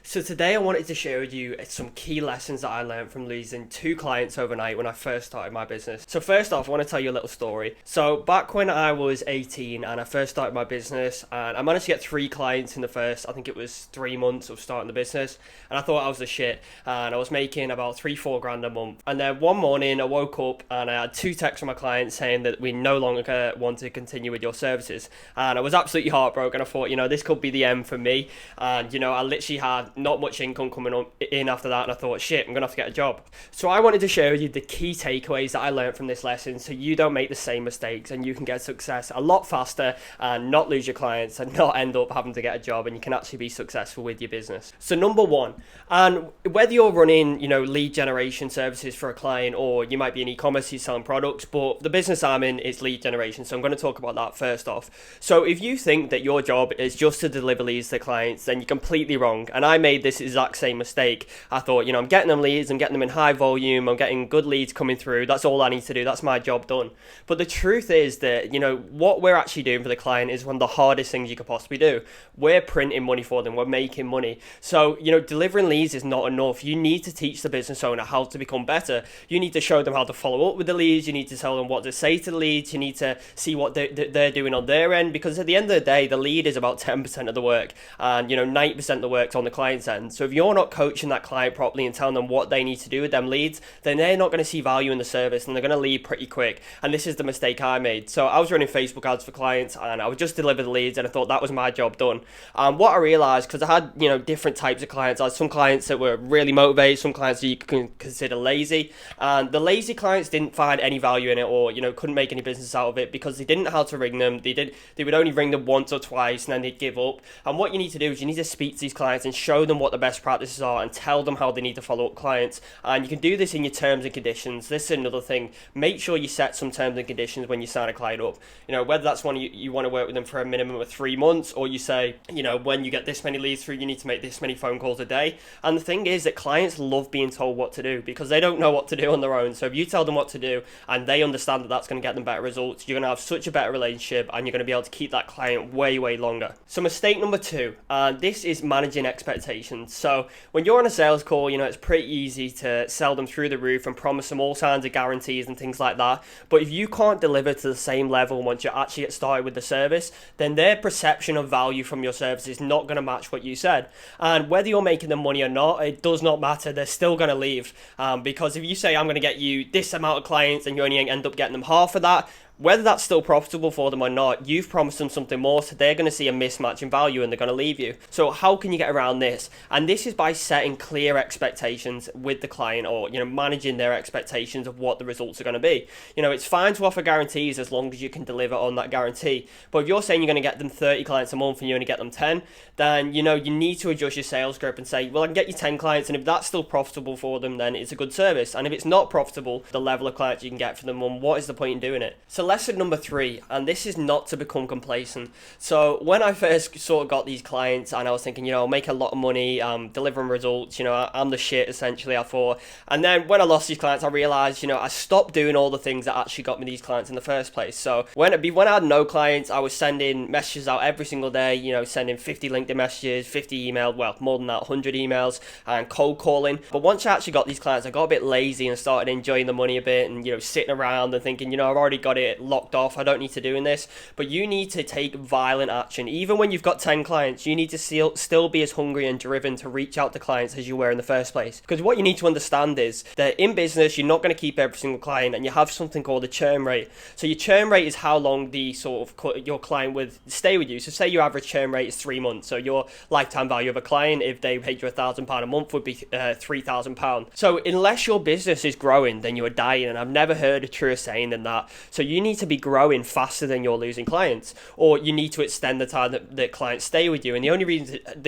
So today I wanted to share with you some key lessons that I learned from losing 2 clients overnight when I first started my business. So first off, I want to tell you a little story. So back when I was 18 and I first started my business, and I managed to get 3 clients in the first, I think it was 3 months of starting the business, and I thought I was the shit, and I was making about 3-4 grand a month. And then one morning I woke up and I had 2 texts from my clients saying that we no longer want to continue with your services, and I was absolutely heartbroken. I thought, this could be the end for me, and I literally had not much income coming in after that, and I thought, shit, I'm gonna have to get a job. So I wanted to share with you the key takeaways that I learned from this lesson so you don't make the same mistakes and you can get success a lot faster and not lose your clients and not end up having to get a job, and you can actually be successful with your business. So number one, and whether you're running lead generation services for a client, or you might be in e-commerce, you're selling products, but the business I'm in is lead generation, so I'm going to talk about that first off. So if you think that your job is just to deliver leads to clients, then you're completely wrong. And I made this exact same mistake. I thought, I'm getting them leads, I'm getting them in high volume, I'm getting good leads coming through, that's all I need to do, that's my job done. But the truth is that, what we're actually doing for the client is one of the hardest things you could possibly do. We're printing money for them, we're making money. So, delivering leads is not enough. You need to teach the business owner how to become better. You need to show them how to follow up with the leads, you need to tell them what to say to the leads, you need to see what they're doing on their end, because at the end of the day, the lead is about 10% of the work, and 90% of the work's on the client's end. So if you're not coaching that client properly and telling them what they need to do with them leads, then they're not going to see value in the service and they're going to leave pretty quick. And this is the mistake I made. So I was running Facebook ads for clients and I would just deliver the leads, and I thought that was my job done. What I realized, because I had different types of clients, I had some clients that were really motivated, some clients that you can consider lazy, and the lazy clients didn't find any value in it, or couldn't make any business out of it because they didn't know how to ring them. They would only ring them once or twice and then they'd give up. And what you need to do is you need to speak to these clients and show them what the best practices are and tell them how they need to follow up clients. And you can do this in your terms and conditions. This is another thing. Make sure you set some terms and conditions when you sign a client up. Whether that's one you want to work with them for a minimum of 3 months, or you say, when you get this many leads through, you need to make this many phone calls a day. And the thing is that clients love being told what to do because they don't know what to do on their own. So if you tell them what to do and they understand that that's going to get them better results, you're going to have such a better relationship and you're going to be able to keep that client way, way longer. So mistake number 2, and this is managing expectations. So when you're on a sales call, it's pretty easy to sell them through the roof and promise them all kinds of guarantees and things like that. But if you can't deliver to the same level once you actually get started with the service, then their perception of value from your service is not going to match what you said. And whether you're making them money or not, it does not matter. They're still going to leave. Because if you say, I'm going to get you this amount of clients and you only end up getting them half of that, whether that's still profitable for them or not, you've promised them something more, so they're going to see a mismatch in value and they're going to leave you. So how can you get around this? And this is by setting clear expectations with the client, or managing their expectations of what the results are going to be. It's fine to offer guarantees as long as you can deliver on that guarantee. But if you're saying you're going to get them 30 clients a month and you only get them 10, then you need to adjust your sales script and say, well, I can get you 10 clients, and if that's still profitable for them, then it's a good service. And if it's not profitable, the level of clients you can get for them, then what is the point in doing it? So lesson number 3, and this is not to become complacent. So when I first sort of got these clients and I was thinking, I'll make a lot of money, delivering results, I'm the shit essentially, I thought. And then when I lost these clients, I realized, I stopped doing all the things that actually got me these clients in the first place. So when I had no clients, I was sending messages out every single day, sending 50 LinkedIn messages, 50 emails, well, more than that, 100 emails, and cold calling. But once I actually got these clients, I got a bit lazy and started enjoying the money a bit and, sitting around and thinking, I've already got it locked off, I don't need to do this. But you need to take violent action. Even when you've got 10 clients, you need to still be as hungry and driven to reach out to clients as you were in the first place. Because what you need to understand is that in business, you're not going to keep every single client, and you have something called a churn rate. So your churn rate is how long the sort of your client would stay with you. So say your average churn rate is 3 months. So your lifetime value of a client, if they paid you £1,000 a month, would be £3,000. So unless your business is growing, then you are dying. And I've never heard a truer saying than that. So you need to be growing faster than you're losing clients, or you need to extend the time that clients stay with you. And the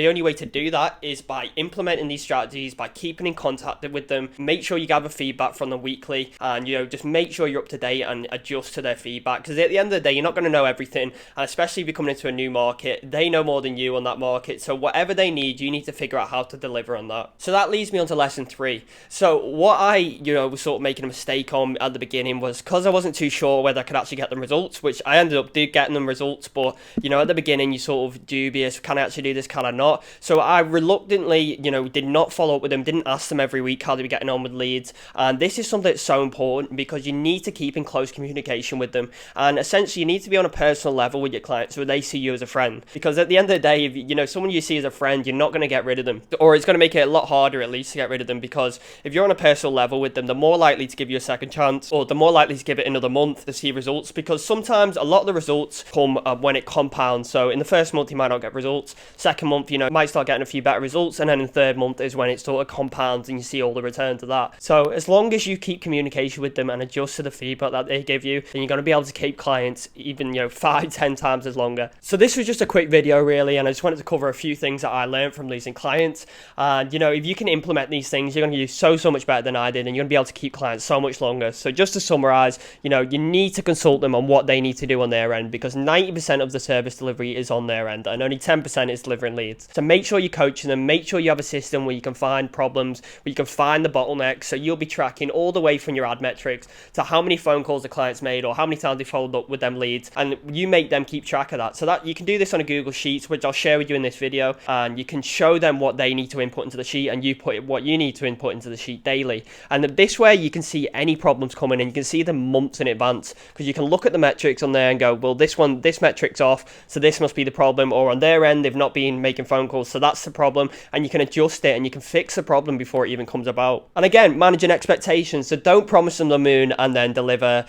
only way to do that is by implementing these strategies, by keeping in contact with them. Make sure you gather feedback from them weekly, and just make sure you're up to date and adjust to their feedback, because at the end of the day, you're not going to know everything, and especially if you're coming into a new market, they know more than you on that market. So whatever they need, you need to figure out how to deliver on that. So that leads me on to lesson 3. So what I was sort of making a mistake on at the beginning was, because I wasn't too sure whether could actually get them results, which I ended up getting them results. But, you know, at the beginning, you're sort of dubious. Can I actually do this? Can I not? So I reluctantly, you know, did not follow up with them, didn't ask them every week how they were getting on with leads. And this is something that's so important because you need to keep in close communication with them. And essentially, you need to be on a personal level with your clients so they see you as a friend. Because at the end of the day, if you know someone you see as a friend, you're not going to get rid of them, or it's going to make it a lot harder at least to get rid of them. Because if you're on a personal level with them, they're more likely to give you a second chance, or they're more likely to give it another month to see results. Because sometimes a lot of the results come when it compounds. So in the first month, you might not get results. Second month, you know, you might start getting a few better results, and then in the third month is when it sort of compounds and you see all the returns of that. So as long as you keep communication with them and adjust to the feedback that they give you, then you're going to be able to keep clients even, you know, 5-10 times as longer. So this was just a quick video really, and I just wanted to cover a few things that I learned from losing clients. And you know, if you can implement these things, you're going to do so much better than I did, and you're going to be able to keep clients so much longer. So just to summarize, you know, you need to consult them on what they need to do on their end, because 90% of the service delivery is on their end and only 10% is delivering leads. So make sure you're coaching them, make sure you have a system where you can find problems, where you can find the bottlenecks, so you'll be tracking all the way from your ad metrics to how many phone calls the clients made or how many times they followed up with them leads, and you make them keep track of that. So that you can do this on a Google Sheets, which I'll share with you in this video, and you can show them what they need to input into the sheet, and you put what you need to input into the sheet daily. And this way you can see any problems coming in, you can see them months in advance, because you can look at the metrics on there and go, well, this metric's off, so this must be the problem, or on their end they've not been making phone calls, so that's the problem, and you can adjust it and you can fix the problem before it even comes about. And again, managing expectations, so don't promise them the moon and then deliver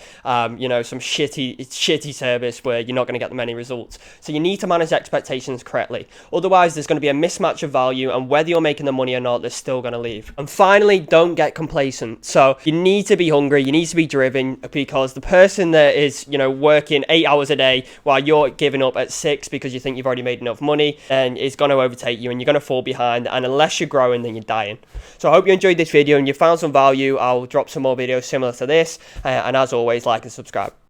you know, some shitty service where you're not going to get them any results. So you need to manage expectations correctly, otherwise there's going to be a mismatch of value, and whether you're making the money or not, they're still going to leave. And finally, don't get complacent. So you need to be hungry, you need to be driven, because the person that is, you know, working 8 hours a day while you're giving up at 6 because you think you've already made enough money, and is going to overtake you, and you're going to fall behind, and unless you're growing, then you're dying. So I hope you enjoyed this video and you found some value. I'll drop some more videos similar to this, and as always, like and subscribe.